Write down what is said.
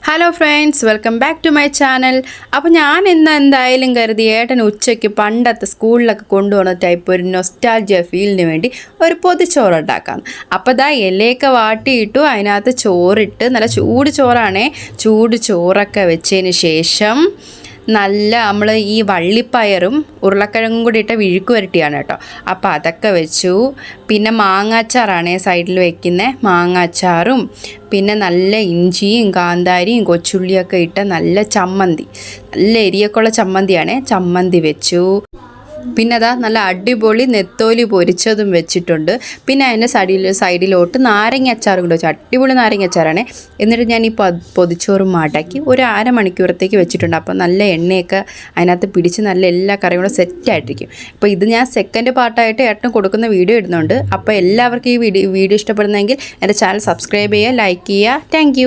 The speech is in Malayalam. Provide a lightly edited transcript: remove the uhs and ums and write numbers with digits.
Hello friends, welcome back to my channel. അപ്പോൾ ഞാൻ ഇന്ന് എന്തായാലും കരുതി ഏട്ടൻ ഉച്ചയ്ക്ക് പണ്ടത്തെ സ്കൂളിലൊക്കെ കൊണ്ടുപോകുന്ന ടൈപ്പ് ഒരു നൊസ്റ്റാൾജിയ ഫീലിന് വേണ്ടി ഒരു പൊതിച്ചോറ് ഉണ്ടാക്കാം. അപ്പോൾ ഇതാ ഇലയൊക്കെ വാട്ടിയിട്ടു, അതിനകത്ത് ചോറിട്ട്, നല്ല ചൂട് ചോറാണേ, ചൂട് ചോറൊക്കെ വെച്ചതിന് ശേഷം നല്ല നമ്മൾ ഈ വള്ളിപ്പയറും ഉരുളക്കിഴങ്ങും കൂടി ഇട്ട വിഴുക്ക് വരട്ടിയാണ് കേട്ടോ. അപ്പോൾ അതൊക്കെ വെച്ചു. പിന്നെ മാങ്ങാച്ചാറാണ് സൈഡിൽ വെക്കുന്നത്, മാങ്ങാച്ചാറും പിന്നെ നല്ല ഇഞ്ചിയും കാന്താരിയും കൊച്ചുള്ളിയൊക്കെ ഇട്ട നല്ല ചമ്മന്തി, നല്ല എരിയൊക്കെയുള്ള ചമ്മന്തിയാണ്, ചമ്മന്തി വെച്ചു. പിന്നെ അതാ നല്ല അടിപൊളി നെത്തോലി പൊരിച്ചതും വെച്ചിട്ടുണ്ട്. പിന്നെ അതിൻ്റെ സൈഡിലോട്ട് നാരങ്ങ അച്ചാറും കൂടെ വെച്ചു, അടിപൊളി നാരങ്ങ അച്ചാറാണ്. എന്നിട്ട് ഞാൻ ഈ പൊതിച്ചോറും മാട്ടാക്കി ഒരു അരമണിക്കൂറത്തേക്ക് വെച്ചിട്ടുണ്ട്. അപ്പോൾ നല്ല എണ്ണയൊക്കെ അതിനകത്ത് പിടിച്ച് നല്ല എല്ലാ കറിയും കൂടെ സെറ്റായിട്ടിരിക്കും. അപ്പോൾ ഇത് ഞാൻ സെക്കൻഡ് പാർട്ടായിട്ട് ഏട്ടന് കൊടുക്കുന്ന വീഡിയോ ഇടുന്നുണ്ട്. അപ്പോൾ എല്ലാവർക്കും ഈ വീഡിയോ ഇഷ്ടപ്പെടുന്നെങ്കിൽ എൻ്റെ ചാനൽ സബ്സ്ക്രൈബ് ചെയ്യുക, ലൈക്ക് ചെയ്യുക. താങ്ക്